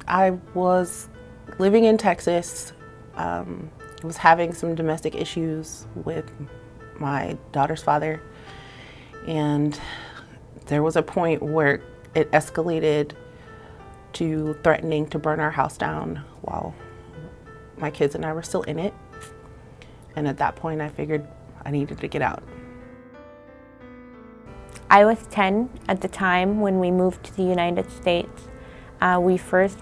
I was living in Texas, was having some domestic issues with my daughter's father, and there was a point where it escalated to threatening to burn our house down while my kids and I were still in it. And at that point I figured I needed to get out. I was 10 at the time when we moved to the United States. We first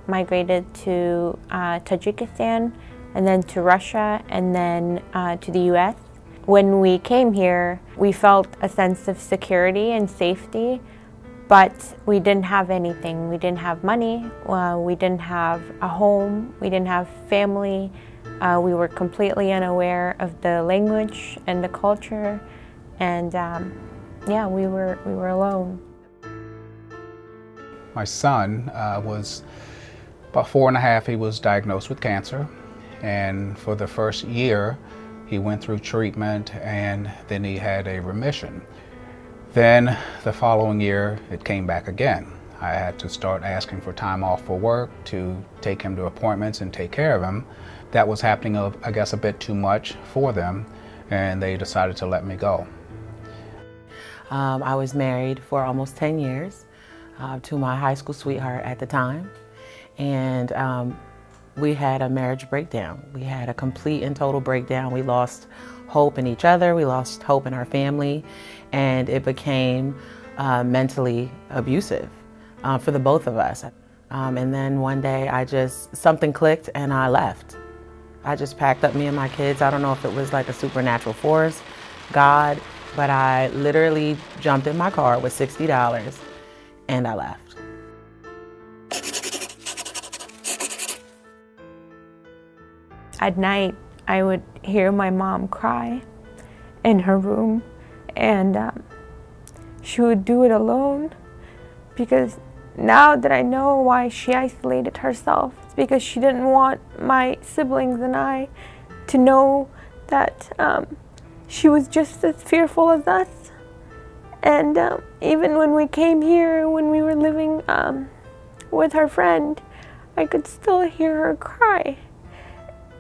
migrated to Tajikistan, and then to Russia, and then to the US. When we came here, we felt a sense of security and safety, but we didn't have anything. We didn't have money, we didn't have a home, we didn't have family. We were completely unaware of the language and the culture, and yeah, we were alone. My son was about 4.5. He was diagnosed with cancer, and for the first year he went through treatment, and then he had a remission. Then the following year it came back again. I had to start asking for time off for work to take him to appointments and take care of him. That was happening, I guess, a bit too much for them, and they decided to let me go. I was married for almost 10 years to my high school sweetheart at the time, and we had a marriage breakdown. We had a complete and total breakdown. We lost hope in each other, we lost hope in our family, and it became mentally abusive for the both of us. And then one day something clicked and I left. I just packed up me and my kids. I don't know if it was like a supernatural force, God, but I literally jumped in my car with $60 and I left. At night, I would hear my mom cry in her room, and she would do it alone, because now that I know why she isolated herself, it's because she didn't want my siblings and I to know that she was just as fearful as us. And even when we came here, when we were living with her friend, I could still hear her cry.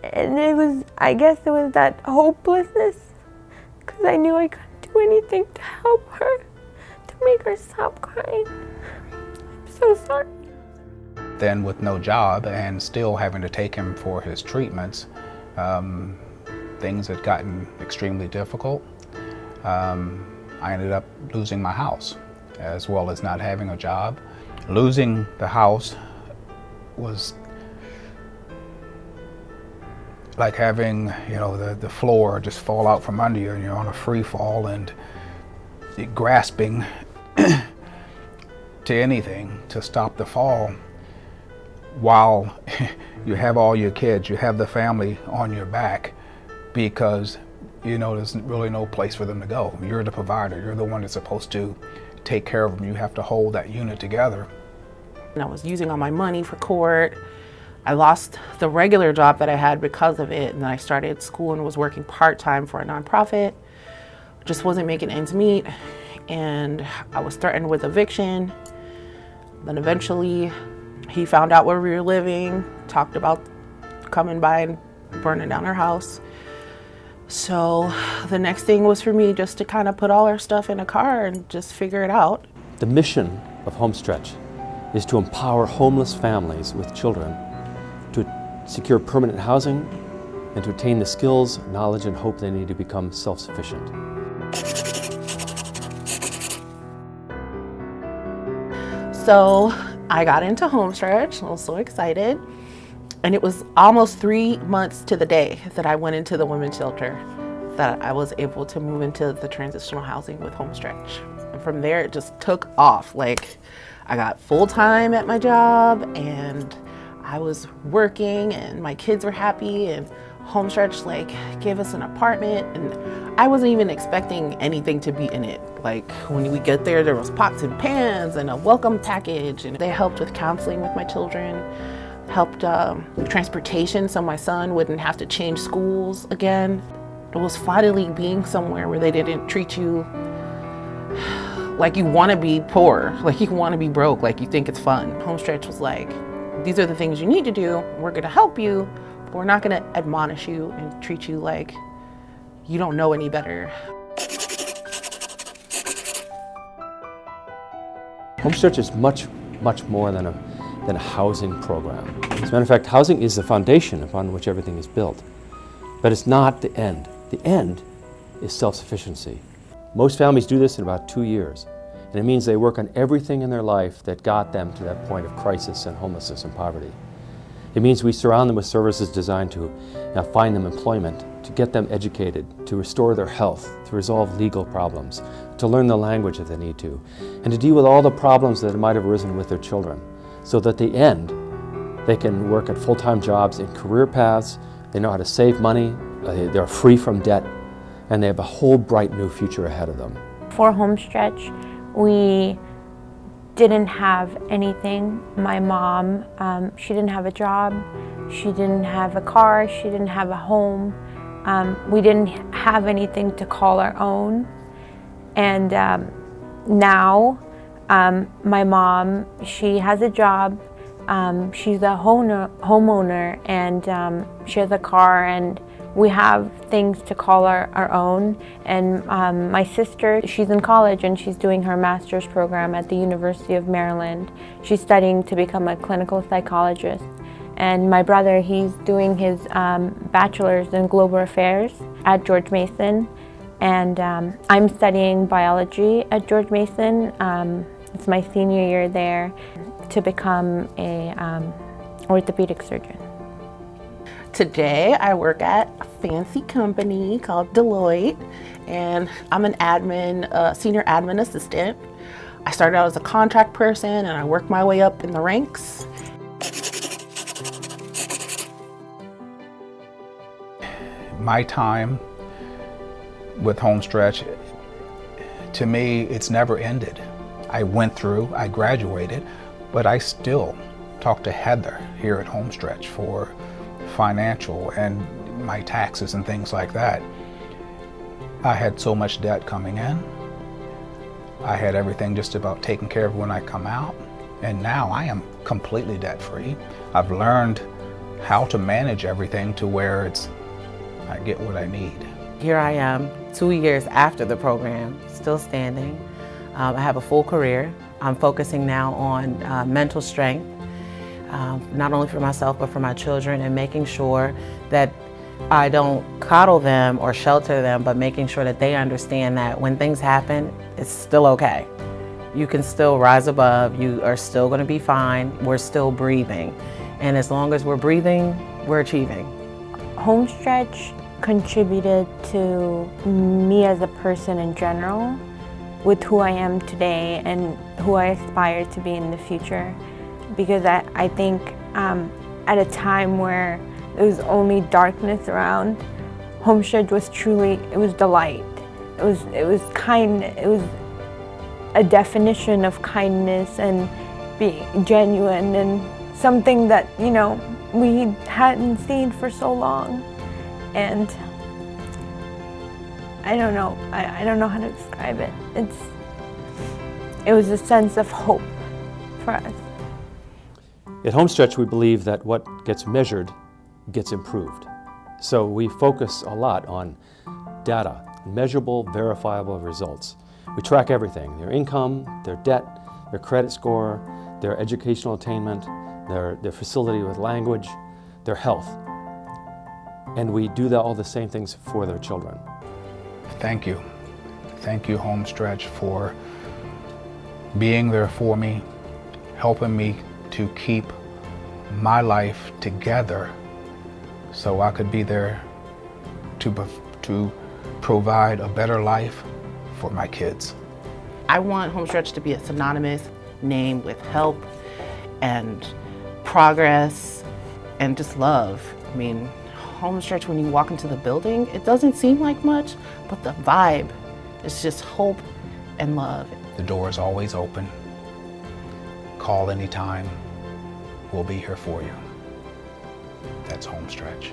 And I guess it was that hopelessness, because I knew I couldn't do anything to help her, to make her stop crying. I'm so sorry. Then with no job and still having to take him for his treatments, things had gotten extremely difficult. I ended up losing my house, as well as not having a job. Losing the house was like having, the floor just fall out from under you, and you're on a free fall, and you're grasping to anything to stop the fall, while you have all your kids, you have the family on your back, because there's really no place for them to go. You're the provider, you're the one that's supposed to take care of them. You have to hold that unit together. And I was using all my money for court. I lost the regular job that I had because of it, and then I started school and was working part-time for a nonprofit. Just wasn't making ends meet, and I was threatened with eviction. Then eventually he found out where we were living, talked about coming by and burning down our house. So the next thing was for me just to kind of put all our stuff in a car and just figure it out. The mission of Homestretch is to empower homeless families with children to secure permanent housing and to attain the skills, knowledge, and hope they need to become self-sufficient. So I got into Homestretch. I was so excited. And it was almost 3 months to the day that I went into the women's shelter that I was able to move into the transitional housing with Homestretch. And from there, it just took off. Like, I got full-time at my job, and I was working, and my kids were happy, and Homestretch gave us an apartment, and I wasn't even expecting anything to be in it. Like, when we get there was pots and pans and a welcome package, and they helped with counseling with my children, helped with transportation so my son wouldn't have to change schools again. It was finally being somewhere where they didn't treat you like you want to be poor, like you want to be broke, like you think it's fun. Homestretch was like, these are the things you need to do. We're going to help you, but we're not going to admonish you and treat you like you don't know any better. Homestretch is much more than a housing program. As a matter of fact, housing is the foundation upon which everything is built. But it's not the end. The end is self-sufficiency. Most families do this in about 2 years. And it means they work on everything in their life that got them to that point of crisis and homelessness and poverty. It means we surround them with services designed to find them employment, to get them educated, to restore their health, to resolve legal problems, to learn the language if they need to, and to deal with all the problems that might have arisen with their children, so that at the end, they can work at full-time jobs in career paths, they know how to save money, they're free from debt, and they have a whole bright new future ahead of them. For Homestretch, we didn't have anything. My mom, she didn't have a job, she didn't have a car, she didn't have a home. We didn't have anything to call our own. And now, my mom, she has a job, she's a homeowner, and she has a car, and we have things to call our own. And my sister, she's in college and she's doing her master's program at the University of Maryland. She's studying to become a clinical psychologist. And my brother, he's doing his bachelor's in global affairs at George Mason. And I'm studying biology at George Mason. It's my senior year there to become a orthopedic surgeon. Today I work at a fancy company called Deloitte, and I'm an senior admin assistant. I started out as a contract person and I worked my way up in the ranks. My time with Homestretch, to me, it's never ended. I went through, I graduated, but I still talk to Heather here at Homestretch for financial and my taxes and things like that. I had so much debt coming in. I had everything just about taken care of when I come out, and now I am completely debt-free. I've learned how to manage everything to where I get what I need. Here I am, 2 years after the program, still standing. I have a full career. I'm focusing now on mental strength, not only for myself but for my children, and making sure that I don't coddle them or shelter them, but making sure that they understand that when things happen, it's still okay. You can still rise above, you are still going to be fine, we're still breathing. And as long as we're breathing, we're achieving. Homestretch contributed to me as a person in general, with who I am today and who I aspire to be in the future. Because I think at a time where there was only darkness around, Homestretch was truly, it was delight. It was kind, it was a definition of kindness and being genuine, and something that, you know, we hadn't seen for so long. And I don't know, I don't know how to describe it. It was a sense of hope for us. At Homestretch, we believe that what gets measured gets improved. So we focus a lot on data, measurable, verifiable results. We track everything: their income, their debt, their credit score, their educational attainment, their facility with language, their health. And we do all the same things for their children. Thank you. Thank you, Homestretch, for being there for me, helping me to keep my life together so I could be there to provide a better life for my kids. I want Homestretch to be a synonymous name with help and progress and just love. I mean, Homestretch, when you walk into the building, it doesn't seem like much, but the vibe is just hope and love. The door is always open. Call anytime. We'll be here for you. That's Homestretch.